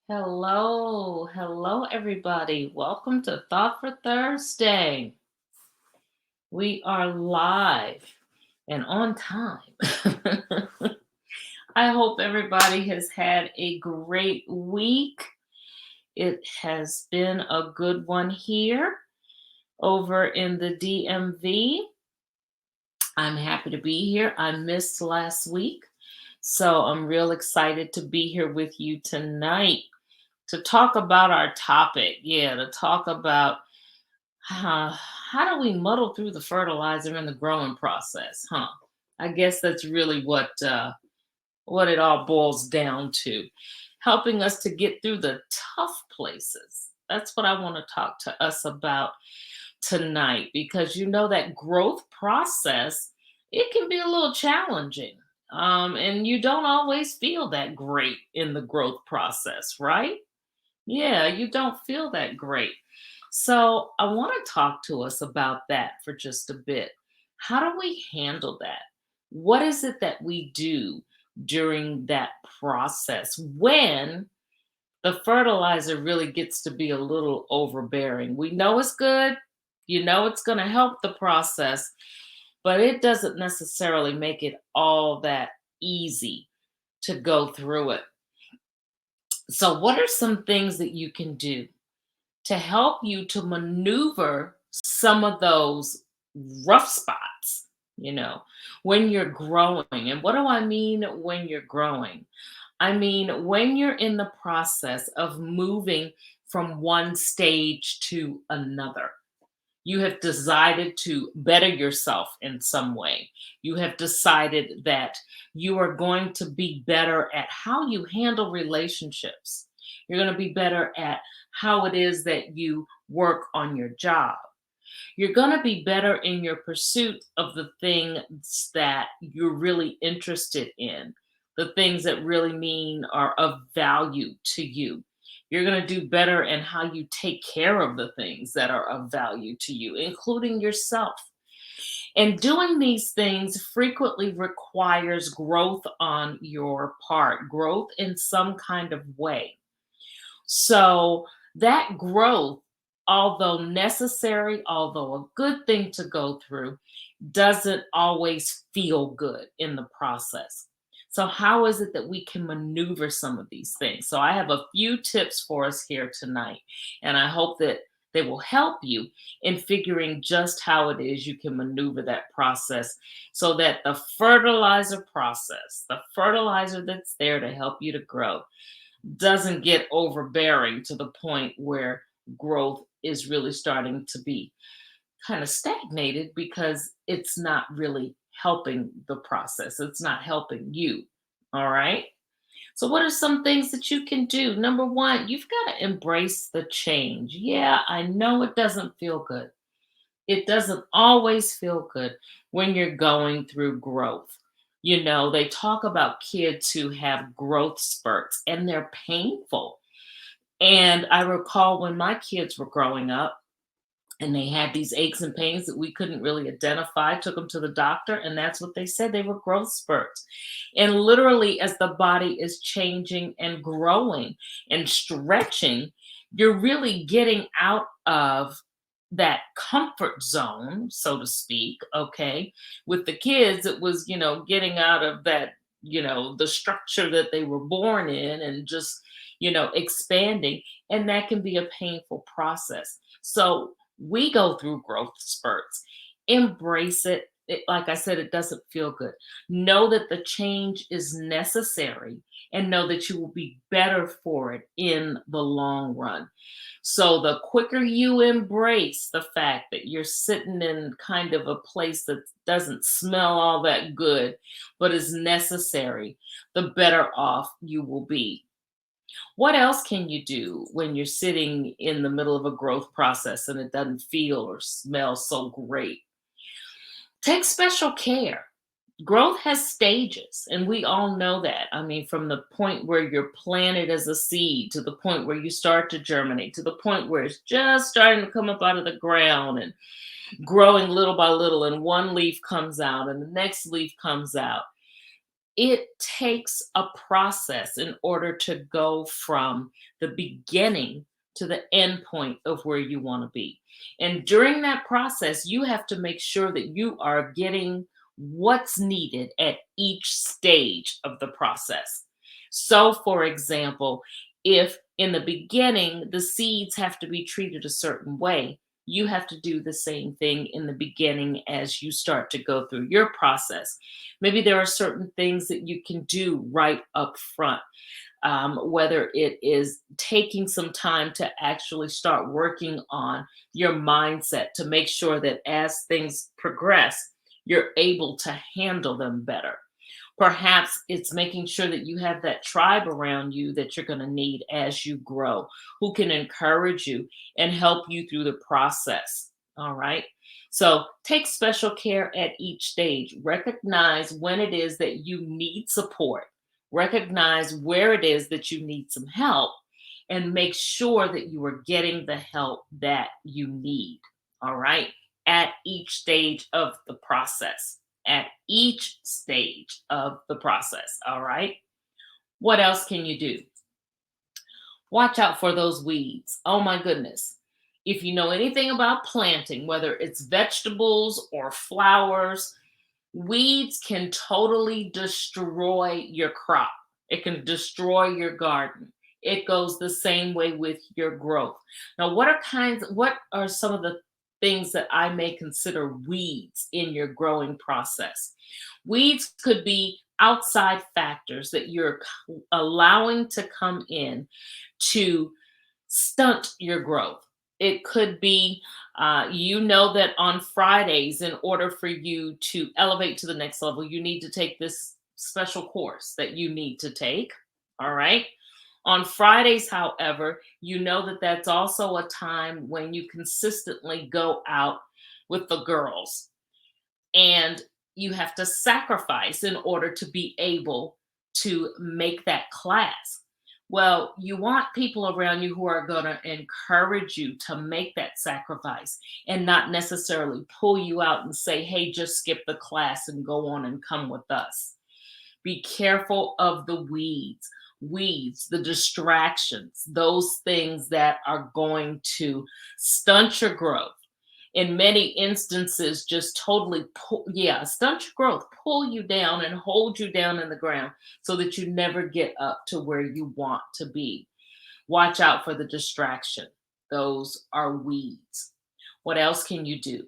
Hello, everybody. Welcome to Thought for Thursday. We are live and on time. I hope everybody has had a great week. It has been a good one here over in the DMV. I'm happy to be here. I missed last week, so I'm real excited to be here with you tonight to talk about our topic. Yeah, to talk about how do we muddle through the fertilizer and the growing process, huh? I guess that's really what it all boils down to, helping us to get through the tough places. That's what I want to talk to us about tonight, because that growth process, it can be a little challenging. And you don't always feel that great in the growth process, right? Yeah, you don't feel that great. So, I want to talk to us about that for just a bit. How do we handle that? What is it that we do during that process when the fertilizer really gets to be a little overbearing? We know it's good, it's going to help the process, but it doesn't necessarily make it all that easy to go through it. So, what are some things that you can do to help you to maneuver some of those rough spots, you know, when you're growing? And what do I mean when you're growing? I mean, when you're in the process of moving from one stage to another. You have decided to better yourself in some way. You have decided that you are going to be better at how you handle relationships. You're going to be better at how it is that you work on your job. You're going to be better in your pursuit of the things that you're really interested in, the things that really mean are of value to you. You're going to do better in how you take care of the things that are of value to you, including yourself. And doing these things frequently requires growth on your part, growth in some kind of way. So that growth, although necessary, although a good thing to go through, doesn't always feel good in the process. So, how is it that we can maneuver some of these things? So, I have a few tips for us here tonight, and I hope that they will help you in figuring just how it is you can maneuver that process so that the fertilizer process, the fertilizer that's there to help you to grow, doesn't get overbearing to the point where growth is really starting to be kind of stagnated because it's not really helping the process. It's not helping you. All right. So, what are some things that you can do? Number one, you've got to embrace the change. Yeah, I know it doesn't feel good. It doesn't always feel good when you're going through growth. They talk about kids who have growth spurts and they're painful. And I recall when my kids were growing up and they had these aches and pains that we couldn't really identify, took them to the doctor, and that's what they said. They were growth spurts. And literally, as the body is changing and growing and stretching, you're really getting out of that comfort zone, so to speak. Okay. With the kids, it was, getting out of that, the structure that they were born in and just, expanding. And that can be a painful process. So, we go through growth spurts. Embrace it. Like I said, it doesn't feel good. Know that the change is necessary and know that you will be better for it in the long run. So, the quicker you embrace the fact that you're sitting in kind of a place that doesn't smell all that good, but is necessary, the better off you will be. What else can you do when you're sitting in the middle of a growth process and it doesn't feel or smell so great? Take special care. Growth has stages, and we all know that. I mean, from the point where you're planted as a seed to the point where you start to germinate, to the point where it's just starting to come up out of the ground and growing little by little, and one leaf comes out and the next leaf comes out. It takes a process in order to go from the beginning to the end point of where you want to be. And during that process, you have to make sure that you are getting what's needed at each stage of the process. So, for example, if in the beginning the seeds have to be treated a certain way, you have to do the same thing in the beginning as you start to go through your process. Maybe there are certain things that you can do right up front, whether it is taking some time to actually start working on your mindset to make sure that as things progress, you're able to handle them better. Perhaps it's making sure that you have that tribe around you that you're going to need as you grow, who can encourage you and help you through the process. All right. So take special care at each stage. Recognize when it is that you need support. Recognize where it is that you need some help and make sure that you are getting the help that you need. All right. At each stage of the process. At each stage of the process. All right. What else can you do? Watch out for those weeds. Oh my goodness. If you know anything about planting, whether it's vegetables or flowers, weeds can totally destroy your crop. It can destroy your garden. It goes the same way with your growth. Now, what are some of the things that I may consider weeds in your growing process? Weeds could be outside factors that you're allowing to come in to stunt your growth. It could be, you know, that on Fridays, in order for you to elevate to the next level, you need to take this special course that you need to take. All right. On Fridays, however, you know that that's also a time when you consistently go out with the girls and you have to sacrifice in order to be able to make that class. Well, you want people around you who are going to encourage you to make that sacrifice and not necessarily pull you out and say, hey, just skip the class and go on and come with us. Be careful of the weeds, the distractions, those things that are going to stunt your growth, in many instances just totally stunt your growth, pull you down and hold you down in the ground so that you never get up to where you want to be. Watch out for the distraction. Those are weeds. What else can you do?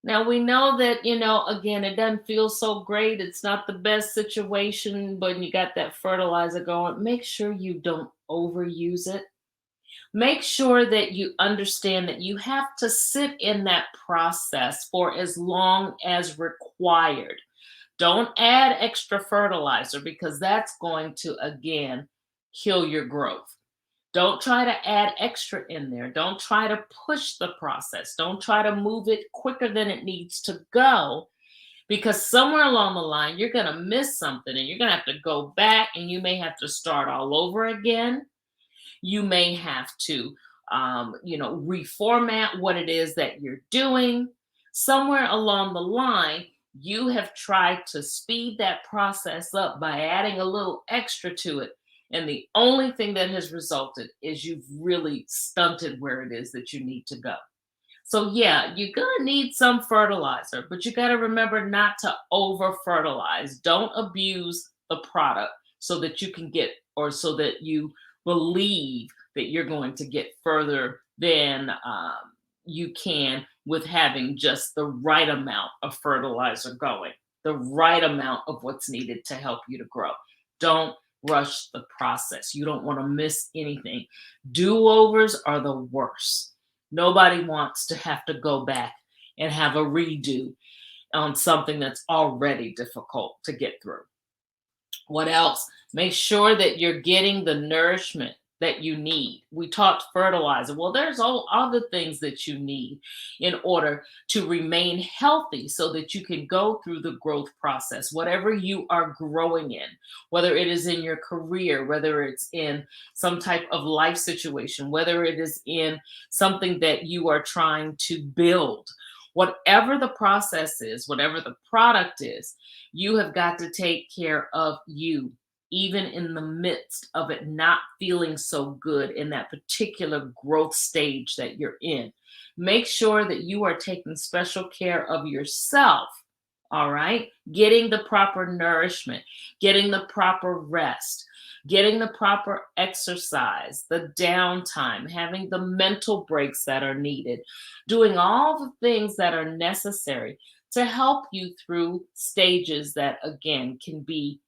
Now we know that, again, it doesn't feel so great. It's not the best situation, but you got that fertilizer going. Make sure you don't overuse it. Make sure that you understand that you have to sit in that process for as long as required. Don't add extra fertilizer because that's going to, again, kill your growth. Don't try to add extra in there. Don't try to push the process. Don't try to move it quicker than it needs to go because somewhere along the line, you're going to miss something and you're going to have to go back and you may have to start all over again. You may have to, reformat what it is that you're doing. Somewhere along the line, you have tried to speed that process up by adding a little extra to it. And the only thing that has resulted is you've really stunted where it is that you need to go. So, yeah, you're going to need some fertilizer, but you got to remember not to over fertilize. Don't abuse the product so that you can get, or so that you believe that you're going to get further than you can with having just the right amount of fertilizer going, the right amount of what's needed to help you to grow. Don't rush the process. You don't want to miss anything. Do-overs are the worst. Nobody wants to have to go back and have a redo on something that's already difficult to get through. What else? Make sure that you're getting the nourishment that you need. We talked fertilizer. Well, there's all other things that you need in order to remain healthy so that you can go through the growth process, whatever you are growing in, whether it is in your career, whether it's in some type of life situation, whether it is in something that you are trying to build. Whatever the process is, whatever the product is, you have got to take care of you, even in the midst of it not feeling so good in that particular growth stage that you're in. Make sure that you are taking special care of yourself. All right. Getting the proper nourishment, getting the proper rest, getting the proper exercise, the downtime, having the mental breaks that are needed, doing all the things that are necessary to help you through stages that, again, can be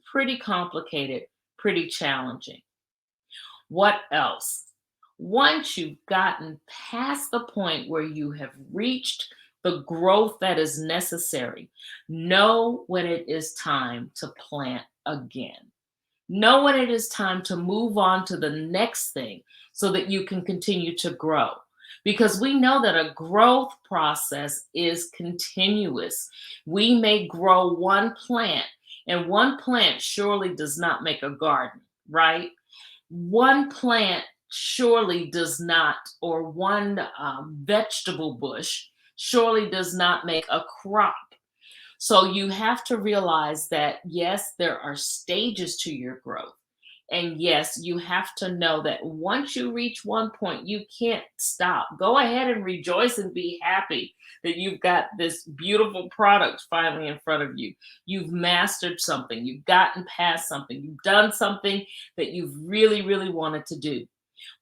pretty complicated, pretty challenging. What else? Once you've gotten past the point where you have reached the growth that is necessary, know when it is time to plant again. Know when it is time to move on to the next thing so that you can continue to grow. Because we know that a growth process is continuous. We may grow one plant, and one plant surely does not make a garden, right? One plant surely does not, or one vegetable bush surely does not make a crop. So you have to realize that, yes, there are stages to your growth. And yes, you have to know that once you reach one point, you can't stop. Go ahead and rejoice and be happy that you've got this beautiful product finally in front of you. You've mastered something, you've gotten past something, you've done something that you've really, really wanted to do.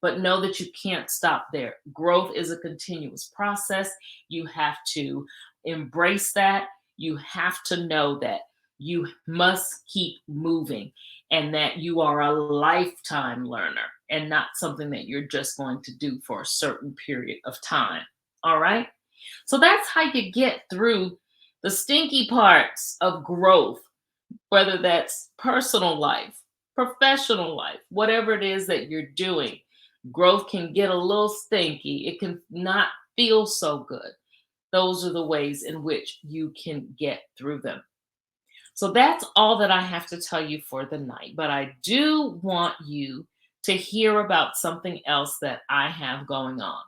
But know that you can't stop there. Growth is a continuous process. You have to embrace that. You have to know that you must keep moving and that you are a lifetime learner and not something that you're just going to do for a certain period of time. All right. So that's how you get through the stinky parts of growth, whether that's personal life, professional life, whatever it is that you're doing. Growth can get a little stinky. It can not feel so good. Those are the ways in which you can get through them. So that's all that I have to tell you for the night. But I do want you to hear about something else that I have going on.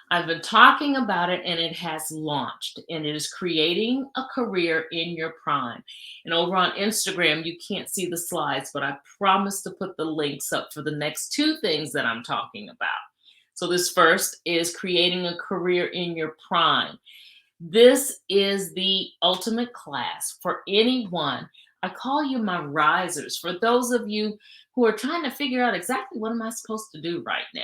I've been talking about it and it has launched, and it is creating a career in your prime. And over on Instagram, you can't see the slides, but I promise to put the links up for the next two things that I'm talking about. So, this first is creating a career in your prime. This is the ultimate class for anyone. I call you my risers. For those of you who are trying to figure out exactly what am I supposed to do right now.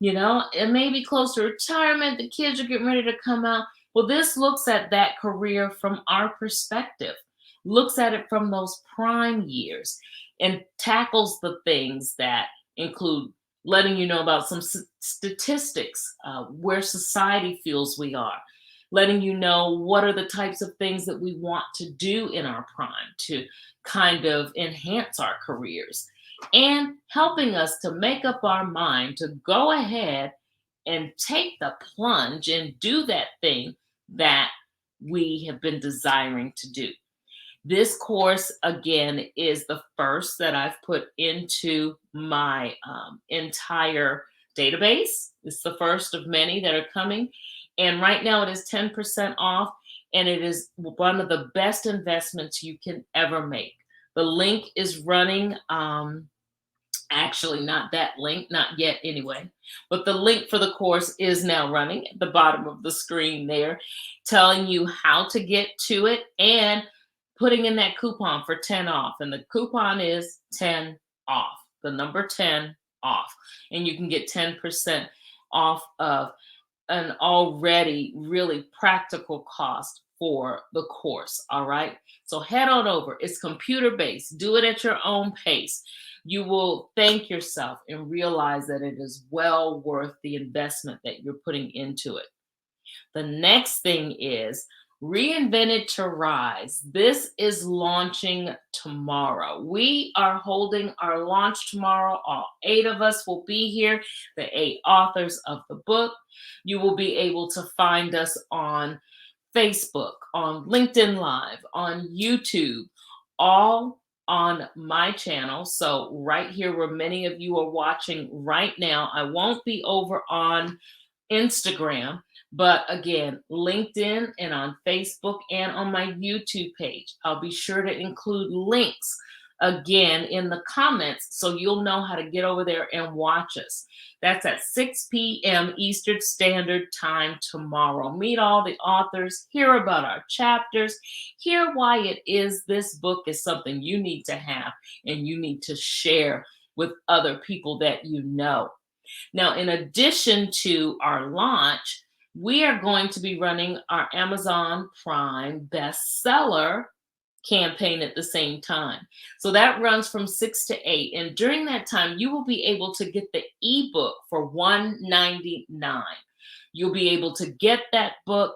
It may be close to retirement, the kids are getting ready to come out. Well, this looks at that career from our perspective, looks at it from those prime years, and tackles the things that include letting you know about some statistics, where society feels we are, letting you know what are the types of things that we want to do in our prime to kind of enhance our careers, and helping us to make up our mind to go ahead and take the plunge and do that thing that we have been desiring to do. This course, again, is the first that I've put into my entire database. It's the first of many that are coming. And right now it is 10% off, and it is one of the best investments you can ever make. The link is running. Actually, not that link, not yet anyway. But the link for the course is now running at the bottom of the screen there, telling you how to get to it and putting in that coupon for 10 off. And the coupon is 10 off, the number 10 off. And you can get 10% off of an already really practical cost for the course. All right. So head on over. It's computer based. Do it at your own pace. You will thank yourself and realize that it is well worth the investment that you're putting into it. The next thing is Reinvented to Rise. This is launching tomorrow. We are holding our launch tomorrow. All 8 of us will be here, the 8 authors of the book. You will be able to find us on Facebook, on LinkedIn Live, on YouTube, all on my channel. So right here where many of you are watching right now, I won't be over on Instagram, But again, LinkedIn and on Facebook and on my YouTube page. I'll be sure to include links again in the comments so you'll know how to get over there and watch us. That's at 6 p.m. Eastern Standard Time tomorrow. Meet all the authors, hear about our chapters, hear why it is this book is something you need to have and you need to share with other people that you know. Now, in addition to our launch, we are going to be running our Amazon Prime bestseller campaign at the same time. So that runs from 6 to 8. And during that time, you will be able to get the ebook for $1.99. You'll be able to get that book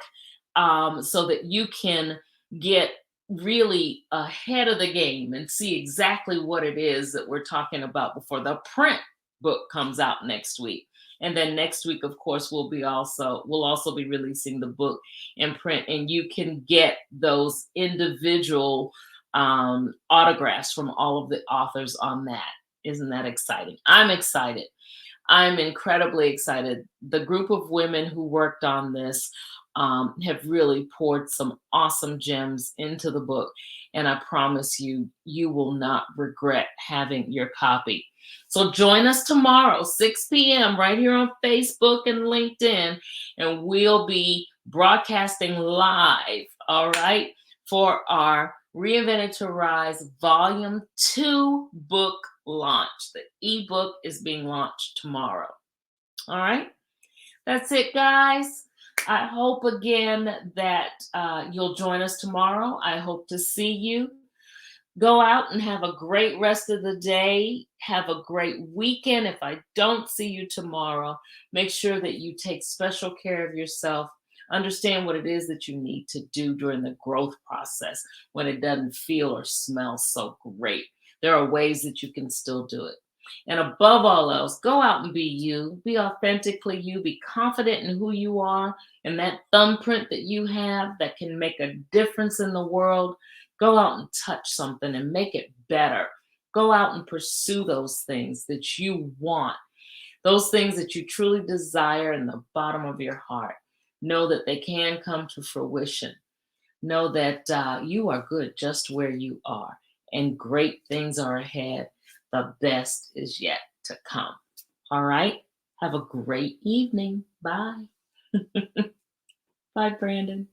so that you can get really ahead of the game and see exactly what it is that we're talking about before the print book comes out next week. And then next week, of course, we'll also be releasing the book in print, and you can get those individual autographs from all of the authors on that. Isn't that exciting? I'm excited. I'm incredibly excited. The group of women who worked on this have really poured some awesome gems into the book. And I promise you, you will not regret having your copy. So join us tomorrow, 6 p.m., right here on Facebook and LinkedIn, and we'll be broadcasting live, all right, for our Reinvented to Rise Volume 2 book launch. The ebook is being launched tomorrow. All right, that's it, guys. I hope again that you'll join us tomorrow. I hope to see you. Go out and have a great rest of the day. Have a great weekend. If I don't see you tomorrow, make sure that you take special care of yourself. Understand what it is that you need to do during the growth process when it doesn't feel or smell so great. There are ways that you can still do it. And above all else, go out and be you. Be authentically you. Be confident in who you are and that thumbprint that you have that can make a difference in the world. Go out and touch something and make it better. Go out and pursue those things that you want, those things that you truly desire in the bottom of your heart. Know that they can come to fruition. Know that you are good just where you are, and great things are ahead. The best is yet to come. All right? Have a great evening. Bye. Bye, Brandon.